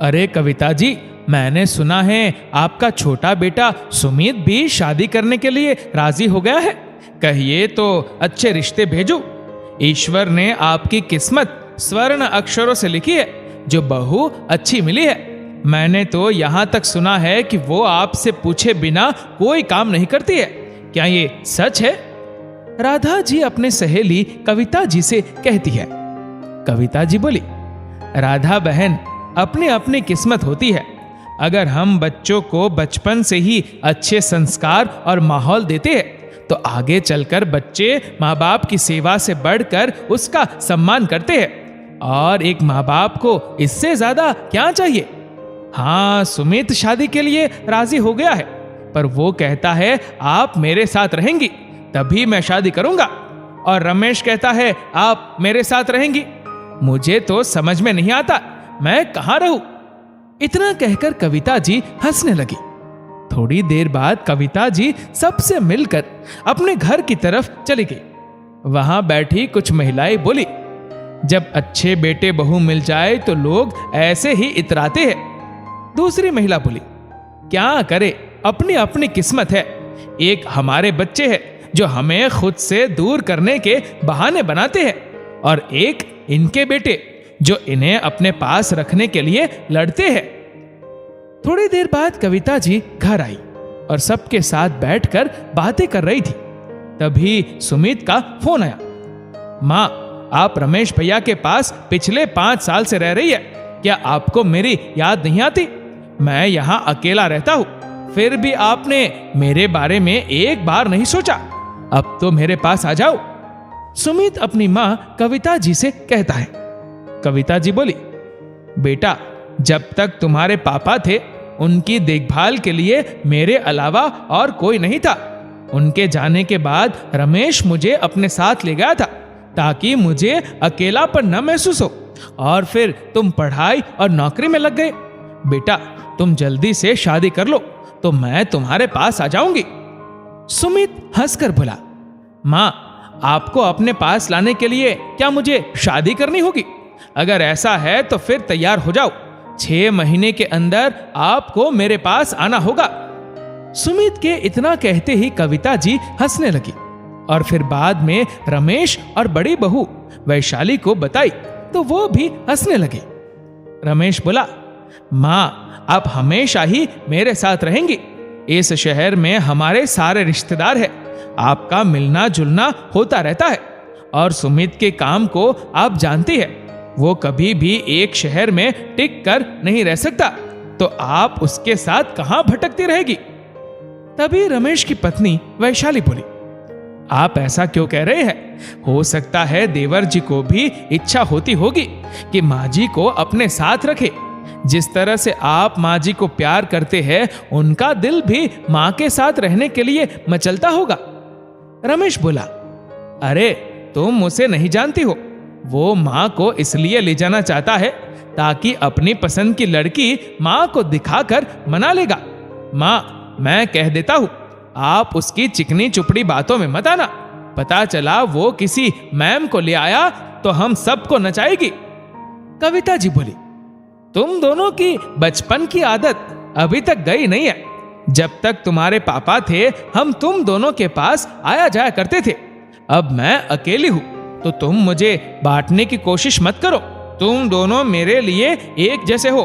अरे कविता जी, मैंने सुना है आपका छोटा बेटा सुमित भी शादी करने के लिए राजी हो गया है। कहिए तो अच्छे रिश्ते भेजो। ईश्वर ने आपकी किस्मत स्वर्ण अक्षरों से लिखी है, जो बहू अच्छी मिली है। मैंने तो यहाँ तक सुना है कि वो आपसे पूछे बिना कोई काम नहीं करती है। क्या ये सच है? राधा जी अपने सहेली कविता जी से कहती है। कविता जी बोली, राधा बहन, अपनी अपनी किस्मत होती है। अगर हम बच्चों को बचपन से ही अच्छे संस्कार और माहौल देते हैं तो आगे चलकर बच्चे माँ बाप की सेवा से बढ़कर उसका सम्मान करते हैं। और एक माँ बाप को इससे ज्यादा क्या चाहिए? हाँ, सुमित शादी के लिए राजी हो गया है, पर वो कहता है आप मेरे साथ रहेंगी तभी मैं शादी करूंगा। और रमेश कहता है आप मेरे साथ रहेंगी। मुझे तो समझ में नहीं आता मैं कहां रहूं। इतना कहकर कविता जी हंसने लगी। थोड़ी देर बाद कविता जी सबसे मिलकर अपने घर की तरफ चली गई। वहां बैठी कुछ महिलाएं बोली, जब अच्छे बेटे बहू मिल जाए तो लोग ऐसे ही इतराते हैं। दूसरी महिला बोली, क्या करे, अपनी अपनी किस्मत है। एक हमारे बच्चे हैं जो हमें खुद से दूर करने के बहाने बनाते हैं, और एक इनके बेटे जो इन्हें अपने पास रखने के लिए लड़ते हैं। थोड़ी देर बाद कविता जी घर आई और सबके साथ बैठकर बातें कर रही थी। तभी सुमित का फोन आया। माँ, आप रमेश भैया के पास पिछले 5 साल से रह रही है। क्या आपको मेरी याद नहीं आती? मैं यहाँ अकेला रहता हूँ, फिर भी आपने मेरे बारे में एक बार नहीं सोचा। अब तो मेरे पास आ जाओ। सुमित अपनी माँ कविता जी से कहता है। कविता जी बोली, बेटा, जब तक तुम्हारे पापा थे उनकी देखभाल के लिए मेरे अलावा और कोई नहीं था। उनके जाने के बाद रमेश मुझे अपने साथ ले गया था ताकि मुझे अकेलापन न महसूस हो, और फिर तुम पढ़ाई और नौकरी में लग गए। बेटा, तुम जल्दी से शादी कर लो तो मैं तुम्हारे पास आ जाऊंगी। सुमित हंसकर बोला, माँ, आपको अपने पास लाने के लिए क्या मुझे शादी करनी होगी? अगर ऐसा है तो फिर तैयार हो जाओ। 6 महीने के अंदर आपको मेरे पास आना होगा। सुमित के इतना कहते ही कविता जी हंसने लगी और फिर बाद में रमेश और बड़ी बहू वैशाली को बताई तो वो भी हंसने लगे। रमेश बोला, माँ, आप हमेशा ही मेरे साथ रहेंगी। इस शहर में हमारे सारे रिश्तेदार हैं। आपका मिलना जुलना होता रहता है। और सुमित के काम को आप जानती हैं, वो कभी भी एक शहर में टिक कर नहीं रह सकता, तो आप उसके साथ कहां भटकती रहेगी? तभी रमेश की पत्नी वैशाली बोली, आप ऐसा क्यों कह रहे हैं? हो सकता है देवर जी को भी इच्छा होती होगी कि माँ जी को अपने साथ रखे। जिस तरह से आप माँ जी को प्यार करते हैं, उनका दिल भी माँ के साथ रहने के लिए मचलता होगा। रमेश बोला, अरे तुम उसे नहीं जानती हो। वो माँ को इसलिए ले जाना चाहता है ताकि अपनी पसंद की लड़की माँ को दिखाकर मना लेगा। माँ, मैं कह देता हूँ, आप उसकी चिकनी चुपड़ी बातों में मत आना। पता चला वो किसी मैम को ले आया तो हम सबको नचाएगी। कविता जी बोली, तुम दोनों की बचपन की आदत अभी तक गई नहीं है। जब तक तुम्हारे पापा थे हम तुम दोनों के पास आया जाया करते थे। अब मैं अकेली हूँ तो तुम मुझे बांटने की कोशिश मत करो। तुम दोनों मेरे लिए एक जैसे हो।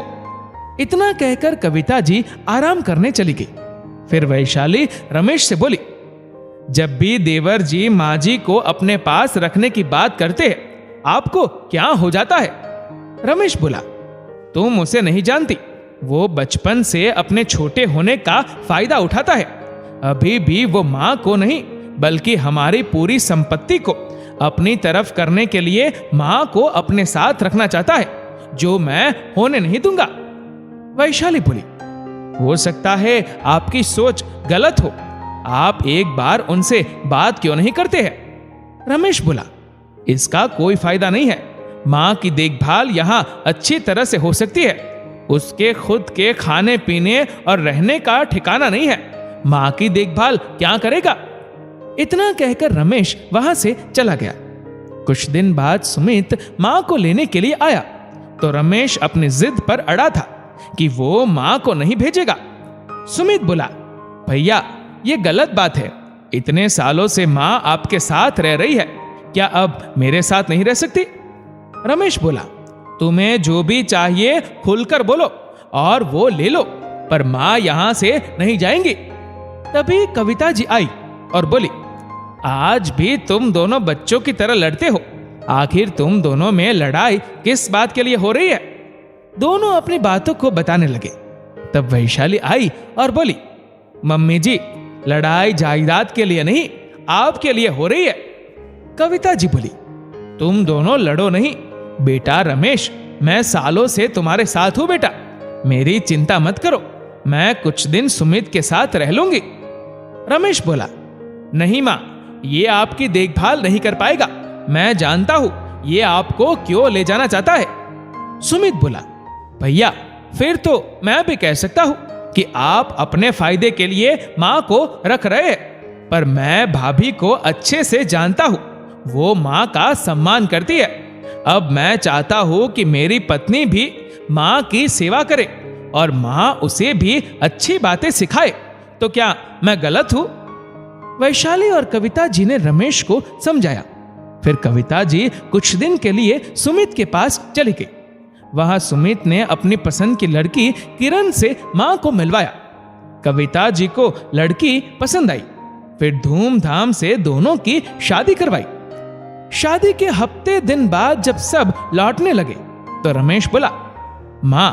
इतना कहकर कविता जी आराम करने चली गई। फिर वैशाली रमेश से बोली, जब भी देवर जी माँ जी को अपने पास रखने की बात करते हैं आपको क्या हो जाता है? रमेश बोला, तुम उसे नहीं जानती। वो बचपन से अपने छोटे होने का फायदा उठाता है। अभी भी वो माँ को नहीं बल्कि हमारी पूरी संपत्ति को अपनी तरफ करने के लिए माँ को अपने साथ रखना चाहता है, जो मैं होने नहीं दूंगा। वैशाली बोली, हो सकता है आपकी सोच गलत हो। आप एक बार उनसे बात क्यों नहीं करते हैं? रमेश बोला, इसका कोई फायदा नहीं है। माँ की देखभाल यहाँ अच्छी तरह से हो सकती है। उसके खुद के खाने पीने और रहने का ठिकाना नहीं है। माँ की देखभाल क्या करेगा? इतना कहकर रमेश वहां से चला गया। कुछ दिन बाद सुमित माँ को लेने के लिए आया तो रमेश अपनी जिद पर अड़ा था कि वो माँ को नहीं भेजेगा। सुमित बोला, भैया ये गलत बात है। इतने सालों से माँ आपके साथ रह रही है, क्या अब मेरे साथ नहीं रह सकती? रमेश बोला, तुम्हें जो भी चाहिए खुलकर बोलो और वो ले लो, पर माँ यहां से नहीं जाएंगी। तभी कविता जी आई और बोली, आज भी तुम दोनों बच्चों की तरह लड़ते हो। आखिर तुम दोनों में लड़ाई किस बात के लिए हो रही है? दोनों अपनी बातों को बताने लगे। तब वैशाली आई और बोली, मम्मी जी, लड़ाई जायदाद के लिए नहीं, आपके लिए हो रही है। कविता जी बोली, तुम दोनों लड़ो नहीं। बेटा रमेश, मैं सालों से तुम्हारे साथ हूं बेटा, मेरी चिंता मत करो, मैं कुछ दिन सुमित के साथ रह लूंगी। रमेश बोला, नहीं माँ, ये आपकी देखभाल नहीं कर पाएगा। मैं जानता हूं ये आपको क्यों ले जाना चाहता है। सुमित बोला, भैया फिर तो मैं भी कह सकता हूं कि आप अपने फायदे के लिए माँ को रख रहे हैं, पर मैं भाभी को अच्छे से जानता हूं, वो माँ का सम्मान करती है। अब मैं चाहता हूं कि मेरी पत्नी भी माँ की सेवा करे और माँ उसे भी अच्छी बातें सिखाए। तो क्या मैं गलत हूं? वैशाली और कविता जी ने रमेश को समझाया। फिर कविता जी कुछ दिन के लिए सुमित के पास चली गई। वहां सुमित ने अपनी पसंद की लड़की किरण से मां को मिलवाया। कविता जी को लड़की पसंद आई। फिर धूमधाम से दोनों की शादी करवाई। शादी के हफ्ते दिन बाद जब सब लौटने लगे तो रमेश बोला, मां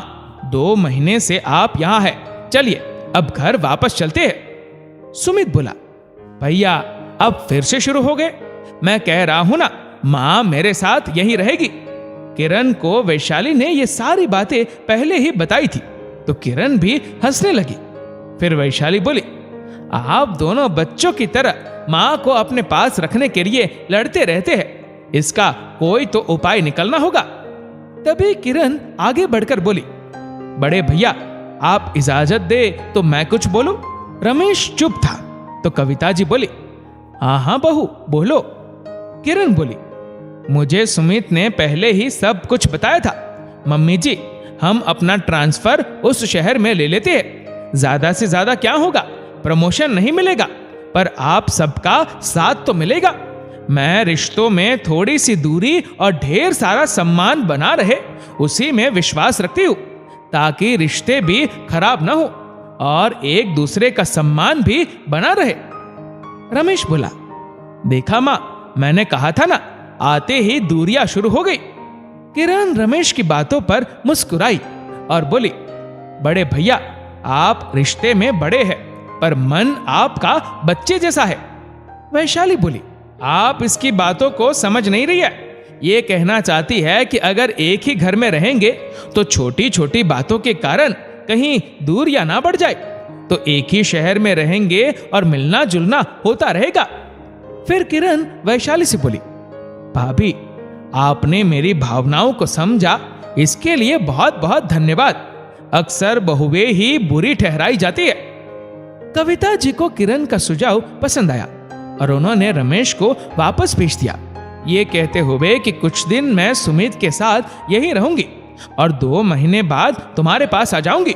2 महीने से आप यहां हैं, चलिए अब घर वापस चलते हैं। सुमित बोला, भैया अब फिर से शुरू हो गए। मैं कह रहा हूं ना, मां मेरे साथ यहीं रहेगी। किरण को वैशाली ने ये सारी बातें पहले ही बताई थी, तो किरण भी हंसने लगी। फिर वैशाली बोली, आप दोनों बच्चों की तरह मां को अपने पास रखने के लिए लड़ते रहते हैं, इसका कोई तो उपाय निकलना होगा। तभी किरण आगे बढ़कर बोली, बड़े भैया आप इजाजत दे तो मैं कुछ बोलूं। रमेश चुप था तो कविता जी बोली, हाँ हाँ बहू बोलो। किरण बोली, मुझे सुमित ने पहले ही सब कुछ बताया था। मम्मी जी, हम अपना ट्रांसफर उस शहर में ले लेते हैं। ज्यादा से ज्यादा क्या होगा, प्रमोशन नहीं मिलेगा, पर आप सबका साथ तो मिलेगा। मैं रिश्तों में थोड़ी सी दूरी और ढेर सारा सम्मान बना रहे, उसी में विश्वास रखती हूँ, ताकि रिश्ते भी खराब ना हो और एक दूसरे का सम्मान भी बना रहे। रमेश बोला, देखा माँ, मैंने कहा था ना, आते ही दूरियां शुरू हो गई। किरण रमेश की बातों पर मुस्कुराई और बोली, बड़े भैया आप रिश्ते में बड़े हैं, पर मन आपका बच्चे जैसा है। वैशाली बोली, आप इसकी बातों को समझ नहीं रही है। ये कहना चाहती है कि अगर एक ही घर में रहेंगे तो छोटी छोटी बातों के कारण कहीं दूरियां ना बढ़ जाए, तो एक ही शहर में रहेंगे और मिलना जुलना होता रहेगा। फिर किरण वैशाली से बोली, भाभी आपने मेरी भावनाओं को समझा, इसके लिए बहुत बहुत धन्यवाद। अक्सर बहुएं ही बुरी ठहराई जाती है। कविता जी को किरण का सुझाव पसंद आया और उन्होंने रमेश को वापस भेज दिया, ये कहते हुए कि कुछ दिन मैं सुमित के साथ यहीं रहूंगी और 2 महीने बाद तुम्हारे पास आ जाऊंगी।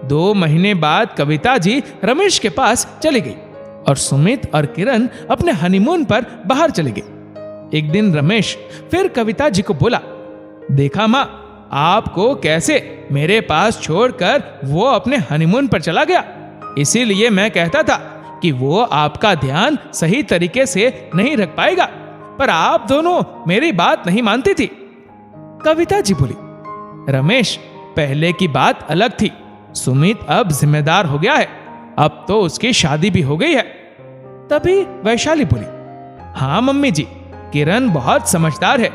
2 महीने बाद कविता जी रमेश के पास चली गई और सुमित और किरण अपने हनीमून पर बाहर चले गए। एक दिन रमेश फिर कविता जी को बोला, देखा माँ, आपको कैसे मेरे पास छोड़कर वो अपने हनीमून पर चला गया। इसीलिए मैं कहता था कि वो आपका ध्यान सही तरीके से नहीं रख पाएगा, पर आप दोनों मेरी बात नहीं मानती थी। कविता जी बोली, रमेश पहले की बात अलग थी, सुमित अब जिम्मेदार हो गया है, अब तो उसकी शादी भी हो गई है। तभी वैशाली बोली, हाँ मम्मी जी, किरण बहुत समझदार है,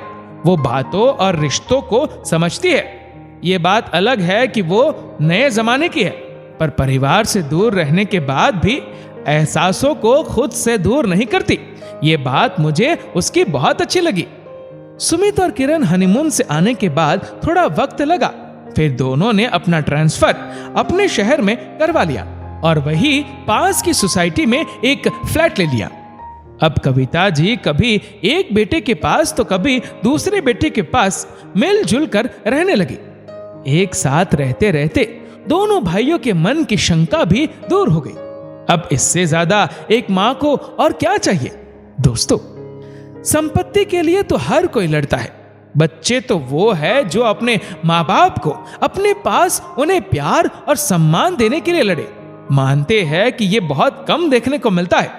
वो बातों और रिश्तों को समझती है। ये बात अलग है कि वो नए जमाने की है, पर परिवार से दूर रहने के बाद भी एहसासों को खुद से दूर नहीं करती। ये बात मुझे उसकी बहुत अच्छी लगी। सुमित और किरण हनीमून से आने के बाद थोड़ा वक्त लगा, फिर दोनों ने अपना ट्रांसफर अपने शहर में करवा लिया और वही पास की सोसाइटी में एक फ्लैट ले लिया। अब कविता जी कभी एक बेटे के पास तो कभी दूसरे बेटे के पास मिलजुल कर रहने लगी। एक साथ रहते रहते दोनों भाइयों के मन की शंका भी दूर हो गई। अब इससे ज्यादा एक मां को और क्या चाहिए। दोस्तों, संपत्ति के लिए तो हर कोई लड़ता है। बच्चे तो वो है जो अपने माँ बाप को अपने पास उन्हें प्यार और सम्मान देने के लिए लड़े। मानते हैं कि ये बहुत कम देखने को मिलता है।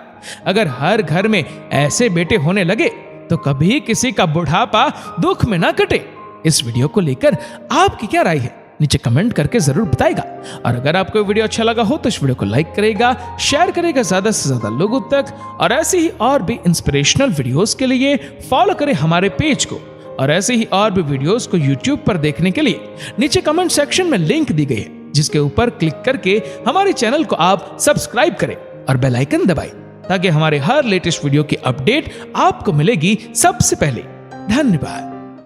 अगर हर घर में ऐसे बेटे होने लगे तो कभी किसी का बुढ़ापा दुख में ना कटे। इस वीडियो को लेकर आपकी क्या राय है, नीचे कमेंट करके जरूर बताएगा। और अगर आपको वीडियो अच्छा लगा हो तो इस वीडियो को लाइक करेगा, शेयर करेगा ज्यादा से ज्यादा लोगों तक। और ऐसे ही और भी इंस्पिरेशनल वीडियोस के लिए फॉलो करें हमारे पेज को। और ऐसे ही और भी वीडियोस को यूट्यूब पर देखने के लिए नीचे कमेंट सेक्शन में लिंक दी गई है, जिसके ऊपर क्लिक करके हमारे चैनल को आप सब्सक्राइब करें और बेल आइकन दबाएं, ताकि हमारे हर लेटेस्ट वीडियो की अपडेट आपको मिलेगी सबसे पहले। धन्यवाद।